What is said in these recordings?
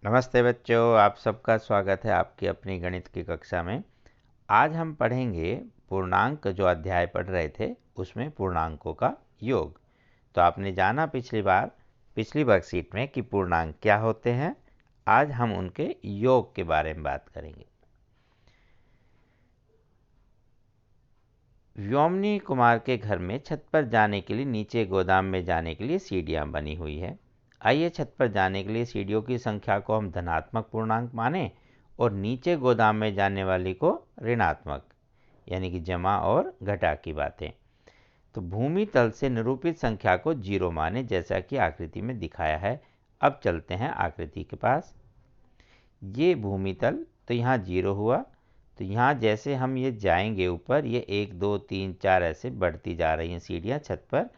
नमस्ते बच्चों, आप सबका स्वागत है आपकी अपनी गणित की कक्षा में। आज हम पढ़ेंगे पूर्णांक। जो अध्याय पढ़ रहे थे उसमें पूर्णांकों का योग। तो आपने जाना पिछली वर्कशीट में कि पूर्णांक क्या होते हैं। आज हम उनके योग के बारे में बात करेंगे। व्योमनी कुमार के घर में छत पर जाने के लिए नीचे गोदाम में जाने के लिए सीढ़ियां बनी हुई है। आइए छत पर जाने के लिए सीढ़ियों की संख्या को हम धनात्मक पूर्णांक माने और नीचे गोदाम में जाने वाली को ऋणात्मक, यानी कि जमा और घटा की बातें। तो भूमि तल से निरूपित संख्या को 0 माने, जैसा कि आकृति में दिखाया है। अब चलते हैं आकृति के पास। ये भूमि तल, तो यहाँ 0 हुआ। तो यहाँ जैसे हम ये जाएंगे ऊपर, ये 1 2 3 4 ऐसे बढ़ती जा रही हैं सीढ़ियाँ छत पर,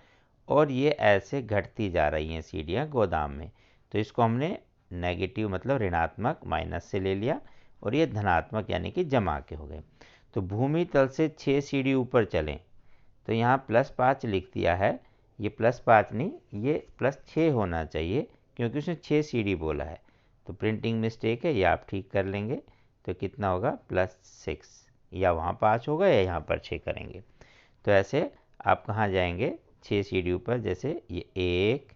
और ये ऐसे घटती जा रही हैं सीढ़ियाँ गोदाम में। तो इसको हमने नेगेटिव मतलब ऋणात्मक माइनस से ले लिया, और ये धनात्मक यानी कि जमा के हो गए। तो भूमि तल से 6 सीढ़ी ऊपर चलें, तो यहाँ +5 लिख दिया है। ये +5 नहीं, ये +6 होना चाहिए, क्योंकि उसने 6 सीढ़ी बोला है। तो प्रिंटिंग मिस्टेक है, ये आप ठीक कर लेंगे। तो कितना होगा +6, या वहाँ 5 होगा या यहाँ पर 6 करेंगे। तो ऐसे आप कहाँ जाएंगे, 6 सीढ़ी ऊपर, जैसे ये 1,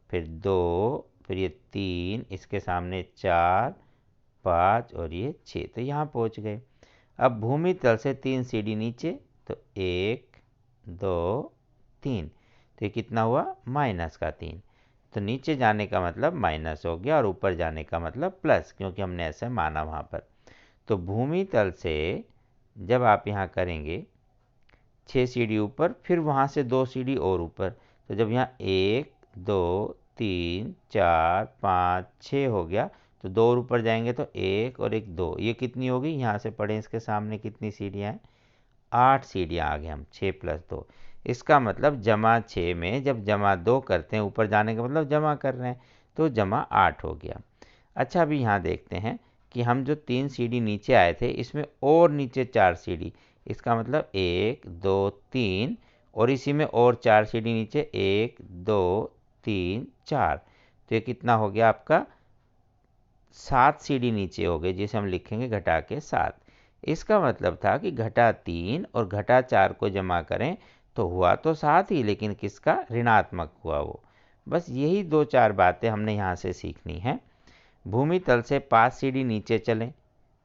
फिर 2, फिर ये 3, इसके सामने 4, 5 और ये 6, तो यहाँ पहुँच गए। अब भूमि तल से 3 सीढ़ी नीचे, तो 1 2 3, तो ये कितना हुआ -3। तो नीचे जाने का मतलब माइनस हो गया और ऊपर जाने का मतलब प्लस, क्योंकि हमने ऐसे माना वहाँ पर। तो भूमि तल से जब आप यहाँ करेंगे 6 सीढ़ी ऊपर, फिर वहाँ से 2 सीढ़ी और ऊपर, तो जब यहाँ 1 2 3 4 5 6 हो गया, तो 2 और ऊपर जाएंगे तो 1 और 1 2, ये कितनी होगी, यहाँ से पढ़ें इसके सामने कितनी सीढ़ियाँ हैं, 8 सीढ़ियाँ आ गए हम, 6 + 2। इसका मतलब जमा 6 में जब जमा 2 करते हैं, ऊपर जाने का मतलब जमा कर रहे हैं, तो जमा 8 हो गया। अच्छा, अभी यहाँ देखते हैं कि हम जो 3 सीढ़ी नीचे आए थे, इसमें और नीचे 4 सीढ़ी, इसका मतलब 1 2 3, और इसी में और 4 सीढ़ी नीचे, 1 2 3 4, तो ये कितना हो गया आपका 7 सीढ़ी नीचे हो गए, जिसे हम लिखेंगे घटा के 7। इसका मतलब था कि घटा 3 और घटा 4 को जमा करें तो हुआ तो 7 ही, लेकिन किसका, ऋणात्मक हुआ वो। बस यही 2 4 बातें हमने यहाँ से सीखनी है। भूमि तल से 5 सीढ़ी नीचे चलें,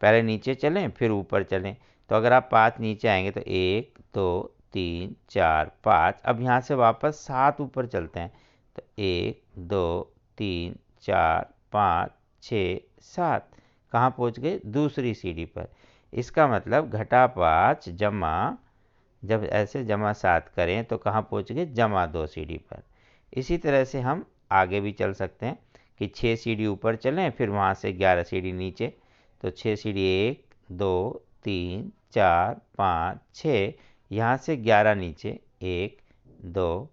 पहले नीचे चलें फिर ऊपर चलें। तो अगर आप 5 नीचे आएंगे तो 1 2 3 4 5, अब यहाँ से वापस 7 ऊपर चलते हैं, तो 1 2 3 4 5 6 7, कहाँ पहुँच गए, दूसरी सीढ़ी पर। इसका मतलब घटा 5 जमा, जब ऐसे जमा 7 करें तो कहाँ पहुँच गए, जमा 2 सीढ़ी पर। इसी तरह से हम आगे भी चल सकते हैं कि 6 सीढ़ी ऊपर चलें, फिर वहाँ से 11 सीढ़ी नीचे, तो 6 सीढ़ी 1 2 3 4 5 6, यहाँ से 11 नीचे, 1 2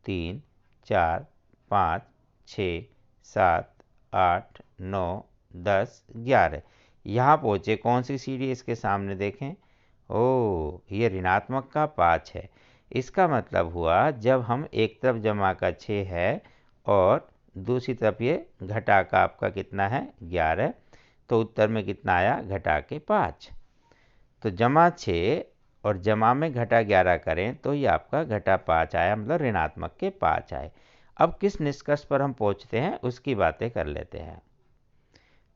3 4 5 6 7 8 9 10 11, यहाँ पहुँचे। कौन सी सीढ़ी इसके सामने देखें, ओ ये ऋणात्मक का 5 है। इसका मतलब हुआ जब हम एक तरफ जमा का 6 है और दूसरी तरफ ये घटा का आपका कितना है 11, तो उत्तर में कितना आया, घटा के 5। तो जमा 6 और जमा में घटा 11 करें तो ये आपका घटा 5 आया, मतलब ऋणात्मक के 5 आए। अब किस निष्कर्ष पर हम पहुँचते हैं उसकी बातें कर लेते हैं।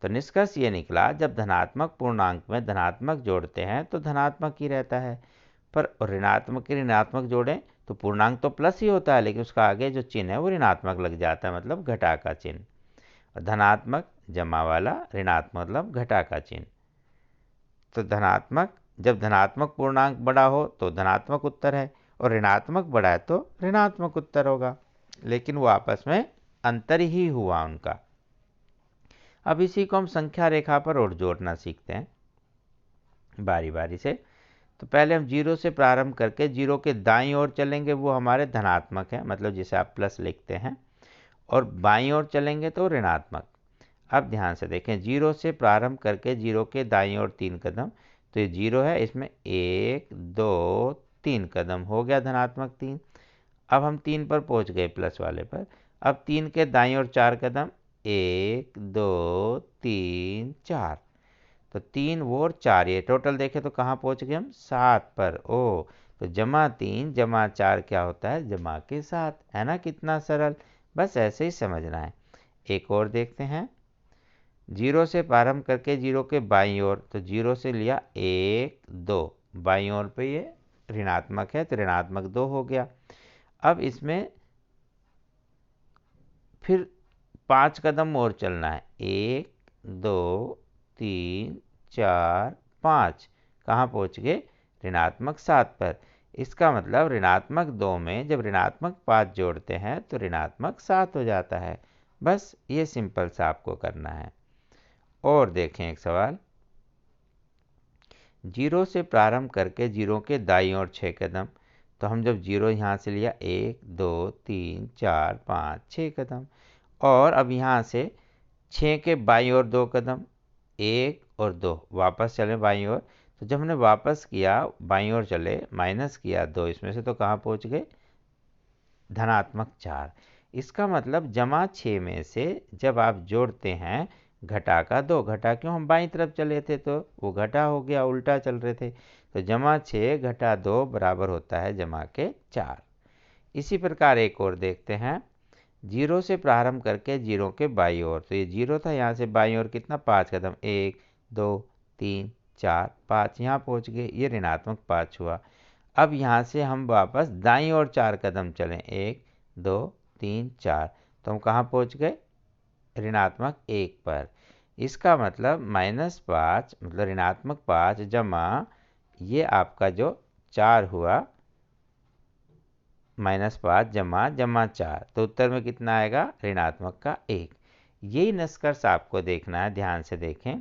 तो निष्कर्ष ये निकला, जब धनात्मक पूर्णांक में धनात्मक जोड़ते हैं तो धनात्मक ही रहता है, पर ऋणात्मक के ऋणात्मक जोड़ें तो पूर्णांक तो प्लस ही होता है, लेकिन उसका आगे जो चिन्ह है वो ऋणात्मक लग जाता है, मतलब घटा का चिन्ह। और धनात्मक जमा वाला, ऋणात्मक मतलब घटा का चिन्ह। तो धनात्मक, जब धनात्मक पूर्णांक बड़ा हो तो धनात्मक उत्तर है, और ऋणात्मक बड़ा है तो ऋणात्मक उत्तर होगा, लेकिन वो आपस में अंतर ही हुआ उनका। अब इसी को हम संख्या रेखा पर और जोड़ना सीखते हैं बारी बारी से। तो पहले हम 0 से प्रारंभ करके 0 के दाईं ओर चलेंगे, वो हमारे धनात्मक है, मतलब जिसे आप प्लस लिखते हैं, और बाईं ओर चलेंगे तो ऋणात्मक। अब ध्यान से देखें, 0 से प्रारंभ करके 0 के दाईं ओर 3 कदम, तो ये 0 है, इसमें 1 2 3 कदम हो गया धनात्मक 3। अब हम 3 पर पहुंच गए प्लस वाले पर। अब 3 के दाईं ओर 4 कदम, 1 2 3 4, तो 3 वो और 4, ये टोटल देखें तो कहाँ पहुँच गए हम 7 पर। ओ तो जमा 3 जमा 4 क्या होता है, जमा के 7, है ना। कितना सरल, बस ऐसे ही समझना है। एक और देखते हैं, 0 से प्रारंभ करके 0 के बाईं ओर, तो 0 से लिया 1 2, बाईं ओर पे ये ऋणात्मक है तो ऋणात्मक 2 हो गया। अब इसमें फिर 5 कदम और चलना है, 1 2 3 4 5, कहाँ पहुँच गए, ऋणात्मक 7 पर। इसका मतलब ऋणात्मक 2 में जब ऋणात्मक 5 जोड़ते हैं तो ऋणात्मक 7 हो जाता है। बस ये सिंपल सा आपको करना है। और देखें एक सवाल, 0 से प्रारंभ करके 0 के दाईं ओर 6 कदम, तो हम जब 0 यहाँ से लिया 1 2 3 4 5 6 कदम, और अब यहाँ से 6 के बाईं ओर 2 कदम, 1 और 2, वापस चले बाईं ओर, तो जब हमने वापस किया बाईं ओर चले, माइनस किया 2 इसमें से, तो कहाँ पहुँच गए, धनात्मक 4। इसका मतलब जमा 6 में से जब आप जोड़ते हैं घटा का 2, घटा क्यों, हम बाईं तरफ चले थे तो वो घटा हो गया, उल्टा चल रहे थे, तो जमा 6 घटा 2 बराबर होता है जमा के 4। इसी प्रकार एक और देखते हैं, 0 से प्रारंभ करके 0 के बाईं ओर, तो ये 0 था, यहाँ से बाईं ओर कितना 5 कदम, 1 2 3 4 5, यहाँ पहुँच गए, ये ऋणात्मक 5 हुआ। अब यहाँ से हम वापस दाईं ओर 4 कदम चलें, 1 2 3 4, तो हम कहाँ पहुँच गए, ऋणात्मक 1 पर। इसका मतलब -5 मतलब ऋणात्मक 5 जमा ये आपका जो 4 हुआ, -5 जमा 4, तो उत्तर में कितना आएगा, ऋणात्मक का 1। यही निष्कर्ष आपको देखना है, ध्यान से देखें।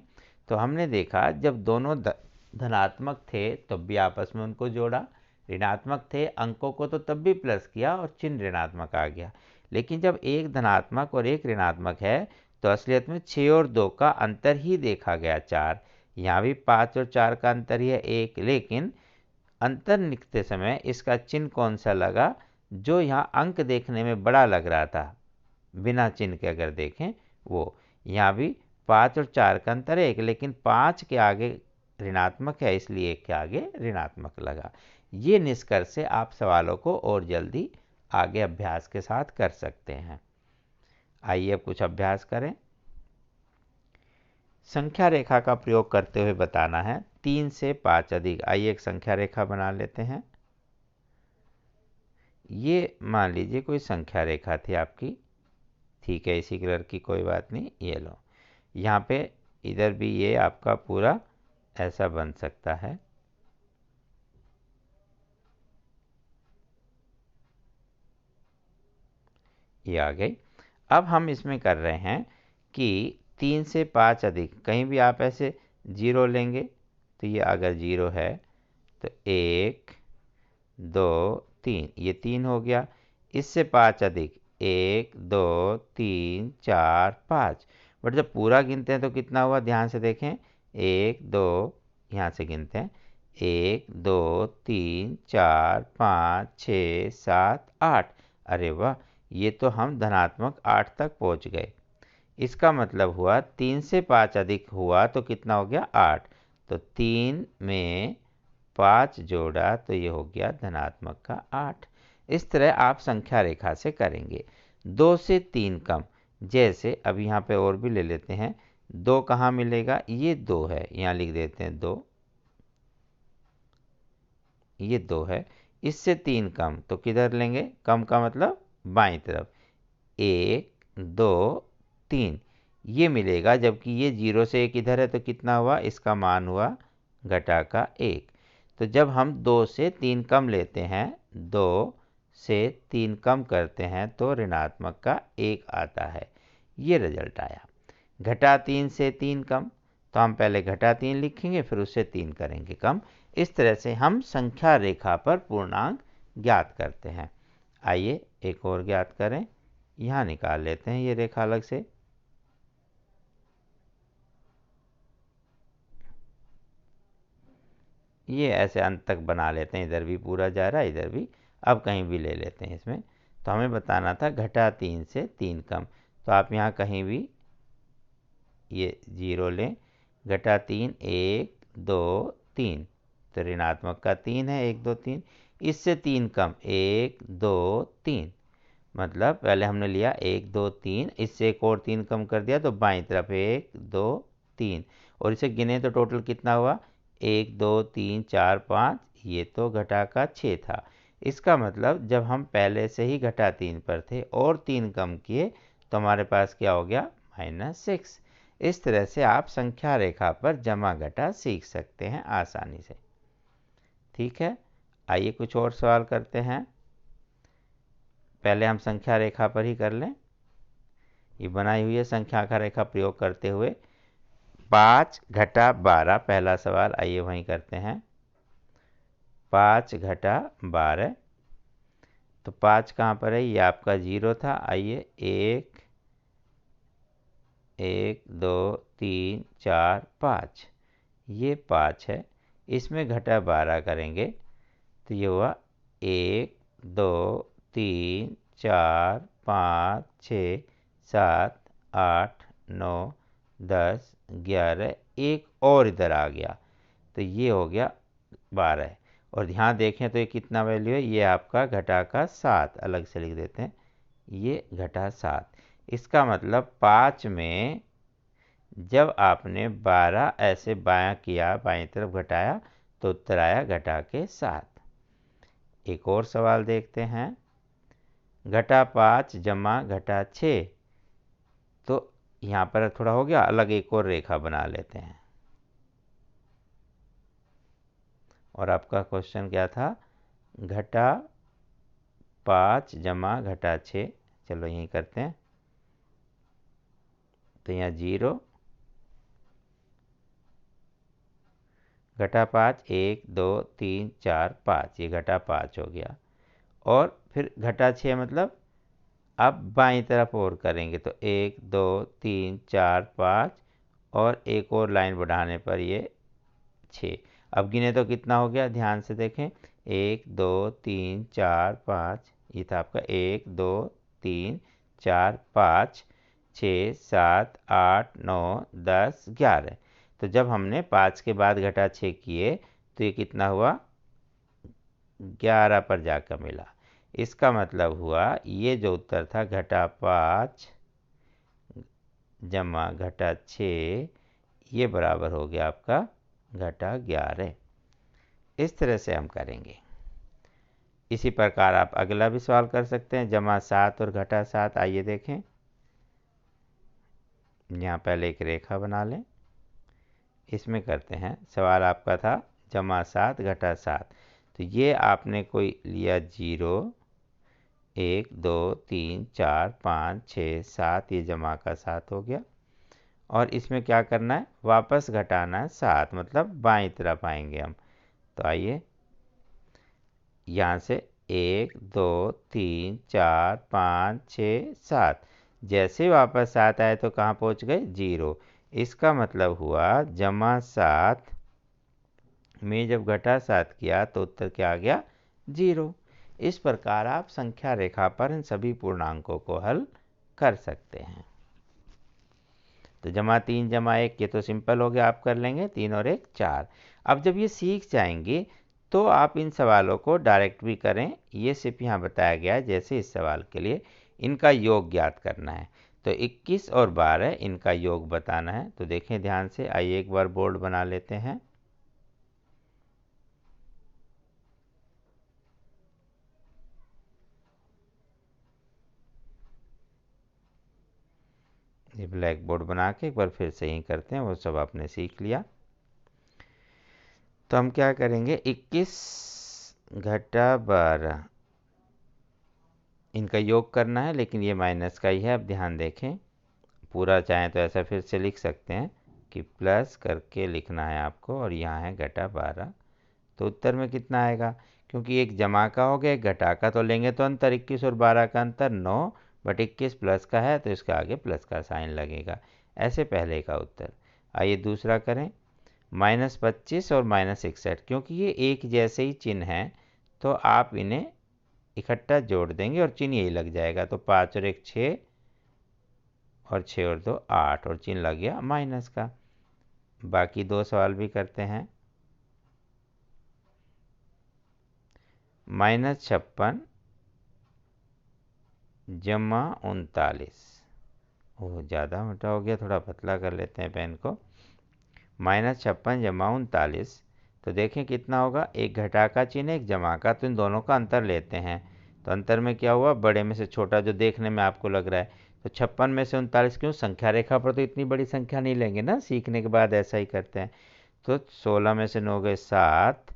तो हमने देखा जब दोनों धनात्मक थे तब भी आपस में उनको जोड़ा, ऋणात्मक थे अंकों को तो तब भी प्लस किया और चिन्ह ऋणात्मक आ गया। लेकिन जब एक धनात्मक और एक ऋणात्मक है तो असलियत में 6 और 2 का अंतर ही देखा गया 4, यहाँ भी 5 और 4 का अंतर ही है 1, लेकिन अंतर लिखते समय इसका चिन्ह कौन सा लगा, जो यहाँ अंक देखने में बड़ा लग रहा था बिना चिन्ह के अगर देखें वो, यहाँ भी 5 और 4 का अंतर है 1, लेकिन 5 के आगे ऋणात्मक है इसलिए 1 के आगे ऋणात्मक लगा। ये निष्कर्ष से आप सवालों को और जल्दी आगे अभ्यास के साथ कर सकते हैं। आइए अब कुछ अभ्यास करें। संख्या रेखा का प्रयोग करते हुए बताना है 3 से 5 अधिक। आइए एक संख्या रेखा बना लेते हैं। ये मान लीजिए कोई संख्या रेखा थी आपकी, ठीक है, इसी कलर की, कोई बात नहीं, ये लो। यहाँ पे इधर भी ये आपका पूरा ऐसा बन सकता है, ये आ गई। अब हम इसमें कर रहे हैं कि 3 से 5 अधिक, कहीं भी आप ऐसे 0 लेंगे तो ये अगर 0 है तो 1 2 3, ये 3 हो गया। इससे 5 अधिक 1 2 3 4 5, बट जब पूरा गिनते हैं तो कितना हुआ, ध्यान से देखें, 1 2, यहाँ से गिनते हैं 1 2 3 4 5 6 7 8, अरे वाह, ये तो हम धनात्मक 8 तक पहुँच गए। इसका मतलब हुआ 3 से 5 अधिक हुआ तो कितना हो गया, 8, तो 3 में 5 जोड़ा तो ये हो गया धनात्मक का 8। इस तरह आप संख्या रेखा से करेंगे। 2 से 3 कम, जैसे अब यहाँ पे और भी ले लेते हैं, 2 कहाँ मिलेगा, ये 2 है, यहाँ लिख देते हैं 2, ये 2 है। इससे 3 कम तो किधर लेंगे, कम का मतलब बाईं तरफ, 1 2 3, ये मिलेगा, जबकि ये 0 से 1 इधर है तो कितना हुआ, इसका मान हुआ घटा का 1। तो जब हम 2 से 3 कम लेते हैं, 2 से 3 कम करते हैं तो ऋणात्मक का 1 आता है, ये रिजल्ट आया। घटा 3 से 3 कम, तो हम पहले घटा 3 लिखेंगे फिर उससे 3 करेंगे कम। इस तरह से हम संख्या रेखा पर पूर्णांक ज्ञात करते हैं। आइए एक और ज्ञात करें, यहाँ निकाल लेते हैं ये रेखा अलग से। ये ऐसे अंत तक बना लेते हैं, इधर भी पूरा जा रहा है, इधर भी, अब कहीं भी ले लेते हैं इसमें। तो हमें बताना था घटा 3 से 3 कम, तो आप यहाँ कहीं भी ये 0 लें, घटा 3 1 2 3, तो ऋणात्मक का 3 है 1 2 3, इससे 3 कम 1 2 3, मतलब पहले हमने लिया 1 2 3, इससे एक और 3 कम कर दिया तो बाईं तरफ 1 2 3, और इसे गिने तो टोटल कितना हुआ 1 2 3 4 5, ये तो घटा का 6 था। इसका मतलब जब हम पहले से ही घटा 3 पर थे और 3 कम किए तो हमारे पास क्या हो गया -6। इस तरह से आप संख्या रेखा पर जमा घटा सीख सकते हैं आसानी से। ठीक है, आइए कुछ और सवाल करते हैं। पहले हम संख्या रेखा पर ही कर लें। ये बनाई हुई है संख्या का रेखा प्रयोग करते हुए 5 घटा 12, पहला सवाल, आइए वहीं करते हैं। 5 घटा 12, तो 5 कहाँ पर है, ये आपका 0 था। आइए 1 1 2 3 4 5, ये 5 है, इसमें घटा 12 करेंगे तो ये हुआ 1 2 3 4 5 6 7 8 9 10 11, एक और इधर आ गया तो ये हो गया 12। और ध्यान देखें तो ये कितना वैल्यू है, ये आपका घटा का 7, अलग से लिख देते हैं, ये घटा 7। इसका मतलब 5 में जब आपने 12 ऐसे बायां किया, बाईं तरफ घटाया, तो उत्तर आया घटा के 7। एक और सवाल देखते हैं, घटा 5 जमा घटा 6, तो यहाँ पर थोड़ा हो गया अलग, एक और रेखा बना लेते हैं। और आपका क्वेश्चन क्या था, घटा 5 जमा घटा 6, चलो यहीं करते हैं। तो यहाँ 0 घटा 5 1 2 3 4 5, ये घटा 5 हो गया। और फिर घटा 6 मतलब अब बाईं तरफ और करेंगे तो 1 2 3 4 5, और एक और लाइन बढ़ाने पर ये 6। अब गिने तो कितना हो गया, ध्यान से देखें, 1 2 3 4 5, ये था आपका 1 2 3 4 5 6 7 8 9 10 11। तो जब हमने 5 के बाद घटा 6 किए तो ये कितना हुआ, 11 पर जाकर मिला। इसका मतलब हुआ ये जो उत्तर था घटा 5 जमा घटा 6, ये बराबर हो गया आपका घटा 11। इस तरह से हम करेंगे। इसी प्रकार आप अगला भी सवाल कर सकते हैं, जमा 7 और घटा 7। आइए देखें, यहाँ पहले एक रेखा बना लें, इसमें करते हैं। सवाल आपका था जमा 7 घटा 7, तो ये आपने कोई लिया 0 1 2 3 4 5 6 7, ये जमा का 7 हो गया। और इसमें क्या करना है, वापस घटाना है 7, मतलब बाईं तरफ आएंगे हम। तो आइए यहाँ से 1 2 3 4 5 6 7, जैसे वापस 7 आए तो कहाँ पहुँच गए, 0। इसका मतलब हुआ जमा 7 में जब घटा 7 किया तो उत्तर क्या आ गया, 0। इस प्रकार आप संख्या रेखा पर इन सभी पूर्णांकों को हल कर सकते हैं। तो जमा 3 जमा 1, ये तो सिंपल हो गया, आप कर लेंगे, 3 और 1 4। अब जब ये सीख जाएंगे तो आप इन सवालों को डायरेक्ट भी करें, ये सिर्फ यहाँ बताया गया है। जैसे इस सवाल के लिए इनका योग ज्ञात करना है, तो 21 और 12 इनका योग बताना है। तो देखें ध्यान से, आइए एक बार बोर्ड बना लेते हैं। ये ब्लैक बोर्ड बना के एक बार फिर से ही करते हैं, वो सब आपने सीख लिया। तो हम क्या करेंगे, 21 घटा 12 इनका योग करना है, लेकिन ये माइनस का ही है। अब ध्यान देखें, पूरा चाहें तो ऐसा फिर से लिख सकते हैं कि प्लस करके लिखना है आपको, और यहाँ है घटा 12। तो उत्तर में कितना आएगा, क्योंकि एक जमा का हो गया एक घटा का, तो लेंगे तो अंतर 21 और 12 का अंतर 9, बट 21 प्लस का है तो इसका आगे प्लस का साइन लगेगा। ऐसे पहले का उत्तर। आइए दूसरा करें, -25 और -61, क्योंकि ये एक जैसे ही चिन्ह हैं तो आप इन्हें इकट्ठा जोड़ देंगे और चिन्ह यही लग जाएगा। तो 5 और 1 6, और 6 और 2 8 और चिन्ह लग गया माइनस का। बाकी 2 सवाल भी करते हैं। -56 जमा 39। ओह ज़्यादा मोटा हो गया, थोड़ा पतला कर लेते हैं पेन को। -56 जमा 39, तो देखें कितना होगा, एक घटा का चिन्ह एक जमा का, तो इन दोनों का अंतर लेते हैं। तो अंतर में क्या हुआ, बड़े में से छोटा जो देखने में आपको लग रहा है, तो 56 में से 39, क्यों, संख्या रेखा पर तो इतनी बड़ी संख्या नहीं लेंगे ना, सीखने के बाद ऐसा ही करते हैं। तो 16 में से 9 गए 7,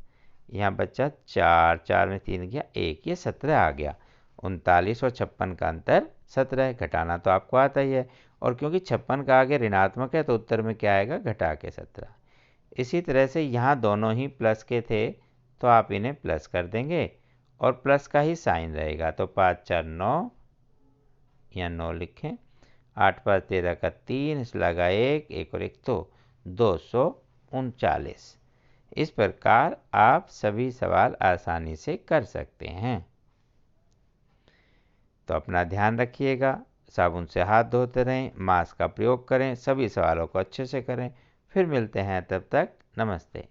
यहाँ बच्चा 4, 4 में 3 गया 1, ये 17 आ गया। 39 और 56 का अंतर 17 है, घटाना तो आपको आता ही है। और क्योंकि 56 का आगे ऋणात्मक है तो उत्तर में क्या आएगा, घटा के 17। इसी तरह से यहाँ दोनों ही प्लस के थे तो आप इन्हें प्लस कर देंगे और प्लस का ही साइन रहेगा। तो 5 4 9, यहाँ 9 लिखें, 8 5 13 का 3, इस लगा 1, 1 और 1 तो 239। इस प्रकार आप सभी सवाल आसानी से कर सकते हैं। तो अपना ध्यान रखिएगा, साबुन से हाथ धोते रहें, मास्क का प्रयोग करें, सभी सवालों को अच्छे से करें। फिर मिलते हैं, तब तक नमस्ते।